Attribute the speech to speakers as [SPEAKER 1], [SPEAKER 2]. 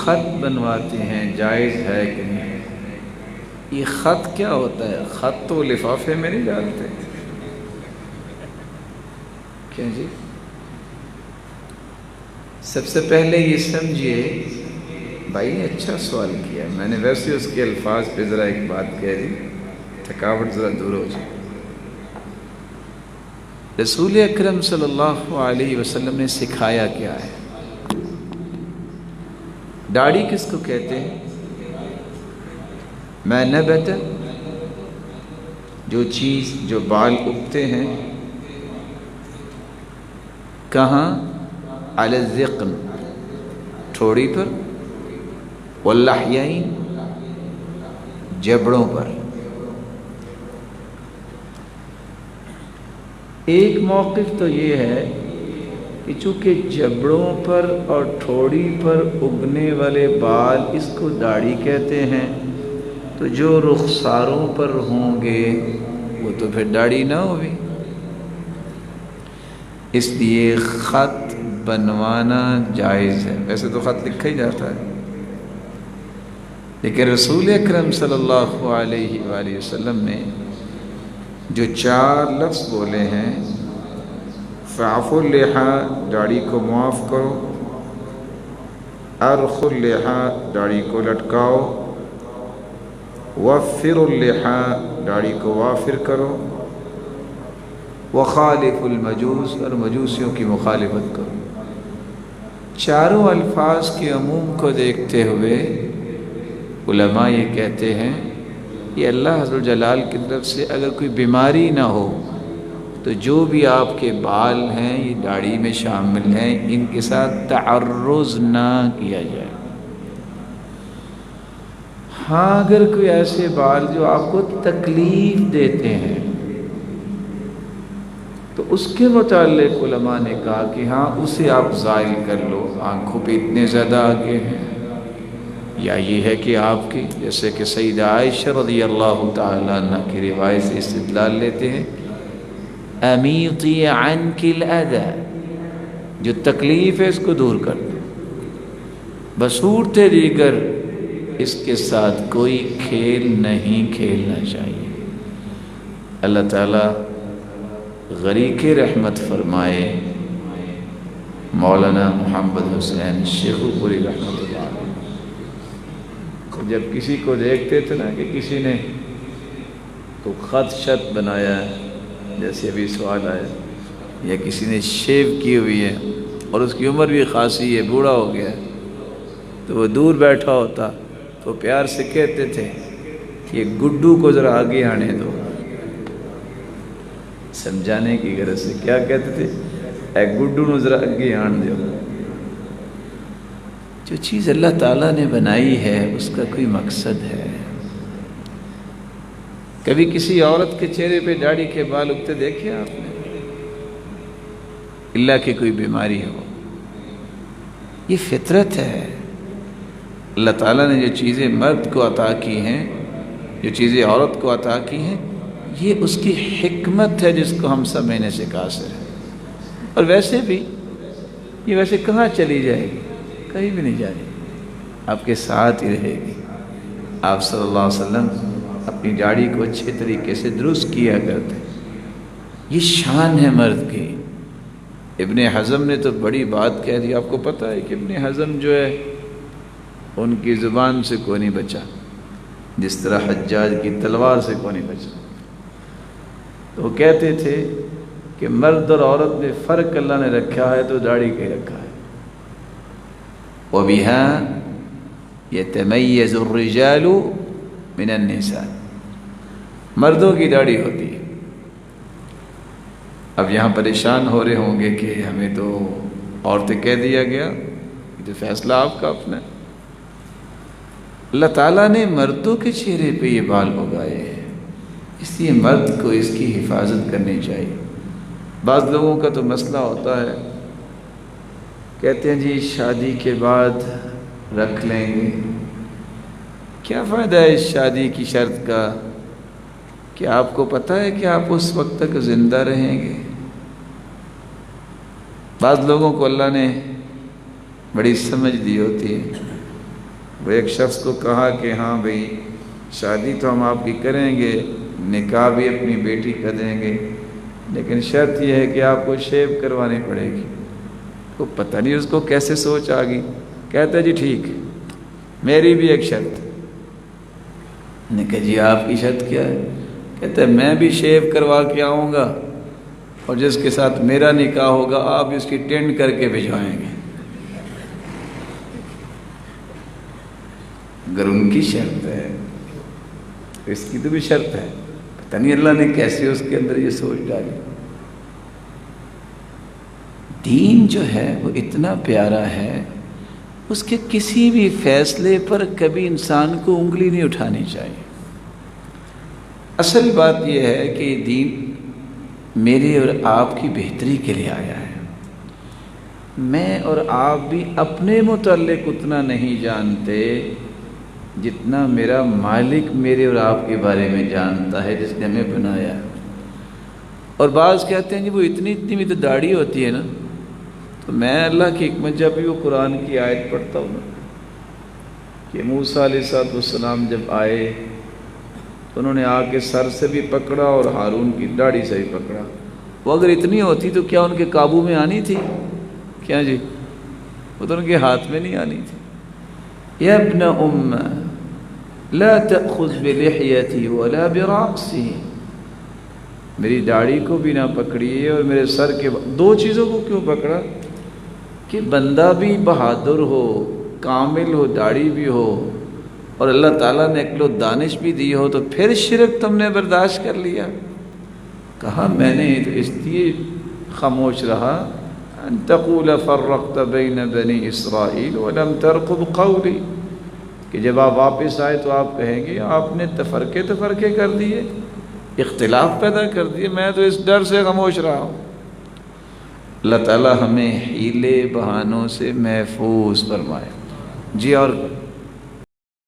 [SPEAKER 1] خط بنواتے ہیں جائز ہے کہ نہیں؟ یہ خط کیا ہوتا ہے؟ خط تو لفافے میں نہیں ڈالتے کیا جی؟ سب سے پہلے یہ سمجھیے، بھائی نے اچھا سوال کیا، میں نے ویسے اس کے الفاظ پہ ذرا ایک بات کہہ دی، تھکاوٹ ذرا دور ہو جائے۔ رسول اکرم صلی اللہ علیہ وسلم نے سکھایا کیا ہے؟ داڑھی کس کو کہتے ہیں؟ ما نبت، جو چیز، جو بال اگتے ہیں کہاں؟ علی الذقن، ٹھوڑی پر، واللحیین، جبڑوں پر۔ ایک موقف تو یہ ہے کہ چونکہ جبڑوں پر اور ٹھوڑی پر اگنے والے بال اس کو داڑھی کہتے ہیں، تو جو رخساروں پر ہوں گے وہ تو پھر داڑھی نہ ہوئی۔ اس لیے خط بنوانا جائز ہے، ویسے تو خط لکھا ہی جاتا ہے، لیکن رسول اکرم صلی اللہ علیہ وآلہ وسلم نے جو 4 لفظ بولے ہیں، فاعف اللحى، داڑھی کو معاف کرو، ارخ اللحى، داڑھی کو لٹکاؤ، وفر اللحى، داڑھی کو وافر کرو، وخالف المجوس، اور مجوسیوں کی مخالفت کرو۔ چاروں الفاظ کے عموم کو دیکھتے ہوئے علماء یہ کہتے ہیں کہ اللہ عز و جلال کی طرف سے اگر کوئی بیماری نہ ہو تو جو بھی آپ کے بال ہیں یہ داڑھی میں شامل ہیں، ان کے ساتھ تعرض نہ کیا جائے۔ ہاں اگر کوئی ایسے بال جو آپ کو تکلیف دیتے ہیں تو اس کے متعلق علماء نے کہا کہ ہاں اسے آپ زائل کر لو، آنکھوں پہ اتنے زیادہ آگے ہیں، یا یہ ہے کہ آپ کی، جیسے کہ سیدہ عائشہ رضی اللہ تعالیٰ عنہ کی روایت سے استدلال لیتے ہیں، امیطی عنک الاذی، جو تکلیف ہے اس کو دور کر دو، بصورت دیگر اس کے ساتھ کوئی کھیل نہیں کھیلنا چاہیے۔ اللہ تعالیٰ غریق رحمت فرمائے مولانا محمد حسین شیخو پوری رحمت اللہ علیہ۔ جب کسی کو دیکھتے تھے نا کہ کسی نے تو خط شت بنایا ہے، جیسے ابھی سوال آیا، یا کسی نے شیو کی ہوئی ہے اور اس کی عمر بھی خاصی ہے، بوڑھا ہو گیا ہے، تو وہ دور بیٹھا ہوتا تو پیار سے کہتے تھے کہ یہ گڈو کو ذرا آگے آنے دو، سمجھانے کی غرض سے کیا کہتے تھے؟ اے گڈو نو ذرا آگے آن دو۔ جو چیز اللہ تعالیٰ نے بنائی ہے اس کا کوئی مقصد ہے۔ کبھی کسی عورت کے چہرے پہ داڑھی کے بال اگتے دیکھے آپ نے؟ اللہ کی کوئی بیماری ہو، یہ فطرت ہے۔ اللہ تعالیٰ نے جو چیزیں مرد کو عطا کی ہیں، جو چیزیں عورت کو عطا کی ہیں، یہ اس کی حکمت ہے جس کو ہم سمجھنے سے قاصر ہیں۔ اور ویسے بھی یہ ویسے کہاں چلی جائے گی؟ کہیں بھی نہیں جائے گی، آپ کے ساتھ ہی رہے گی۔ آپ صلی اللہ علیہ وسلم اپنی داڑھی کو اچھے طریقے سے درست کیا کرتے، یہ شان ہے مرد کی۔ ابن حزم نے تو بڑی بات کہہ دی، آپ کو پتہ ہے کہ ابن حزم جو ہے ان کی زبان سے کوئی نہیں بچا، جس طرح حجاج کی تلوار سے کوئی نہیں بچا۔ تو وہ کہتے تھے کہ مرد اور عورت میں فرق اللہ نے رکھا ہے تو داڑھی کے رکھا ہے۔ وَبِهَا يَتَمَيَّزُ الرِّجَالُ مِنَ النِّسَاءِ، مردوں کی داڑھی ہوتی ہے۔ اب یہاں پریشان ہو رہے ہوں گے کہ ہمیں تو عورتیں کہہ دیا گیا، یہ تو فیصلہ آپ کا اپنا ہے۔ اللہ تعالیٰ نے مردوں کے چہرے پہ یہ بال اگائے ہیں، اس لیے مرد کو اس کی حفاظت کرنی چاہیے۔ بعض لوگوں کا تو مسئلہ ہوتا ہے، کہتے ہیں جی شادی کے بعد رکھ لیں گے۔ کیا فائدہ ہے اس شادی کی شرط کا کہ آپ کو پتہ ہے کہ آپ اس وقت تک زندہ رہیں گے؟ بعض لوگوں کو اللہ نے بڑی سمجھ دی ہوتی ہے، وہ ایک شخص کو کہا کہ ہاں بھئی شادی تو ہم آپ کی کریں گے، نکاح بھی اپنی بیٹی کا دیں گے، لیکن شرط یہ ہے کہ آپ کو شیو کروانی پڑے گی۔ کو پتہ نہیں اس کو کیسے سوچ آ گئی، کہتا ہے جی ٹھیک ہے، میری بھی ایک شرط ہے۔ نے کہا جی آپ کی شرط کیا ہے؟ کہتا ہے میں بھی شیو کروا کے آؤں گا، اور جس کے ساتھ میرا نکاح ہوگا آپ اس کی ٹینڈ کر کے بھجوائیں گے۔ اگر ان کی شرط ہے تو اس کی تو بھی شرط ہے، پتہ نہیں اللہ نے کیسے اس کے اندر یہ سوچ ڈالی۔ دین جو ہے وہ اتنا پیارا ہے، اس کے کسی بھی فیصلے پر کبھی انسان کو انگلی نہیں اٹھانی چاہیے۔ اصل بات یہ ہے کہ دین میرے اور آپ کی بہتری کے لیے آیا ہے۔ میں اور آپ بھی اپنے متعلق اتنا نہیں جانتے جتنا میرا مالک میرے اور آپ کے بارے میں جانتا ہے، جس نے ہمیں بنایا۔ اور بعض کہتے ہیں جی وہ اتنی بھی تو داڑھی ہوتی ہے نا، تو میں اللہ کی حکمت جب بھی وہ قرآن کی آیت پڑھتا ہوں نا کہ موسیٰ علیہ السلام جب آئے تو انہوں نے آ کے سر سے بھی پکڑا اور ہارون کی داڑھی سے بھی پکڑا، وہ اگر اتنی ہوتی تو کیا ان کے قابو میں آنی تھی؟ کیا جی، وہ تو ان کے ہاتھ میں نہیں آنی تھی۔ یا ابن ام لا تأخذ بلحیتی ولا برأسی، میری داڑھی کو بھی نہ پکڑیے اور میرے سر کے دو چیزوں کو کیوں پکڑا؟ کہ بندہ بھی بہادر ہو، کامل ہو، داڑھی بھی ہو، اور اللہ تعالیٰ نے عقل و دانش بھی دی ہو، تو پھر شرک تم نے برداشت کر لیا۔ کہا میں نے تو اس لیے خاموش رہا ان تقول فرقت بین بنی اسرائیل ولم ترقب قولی، کہ جب آپ واپس آئے تو آپ کہیں گے آپ نے تفرقے کر دیے، اختلاف پیدا کر دیے، میں تو اس ڈر سے خاموش رہا ہوں۔ اللہ تعالیٰ ہمیں حیلے بہانوں سے محفوظ فرمائے۔ جی اور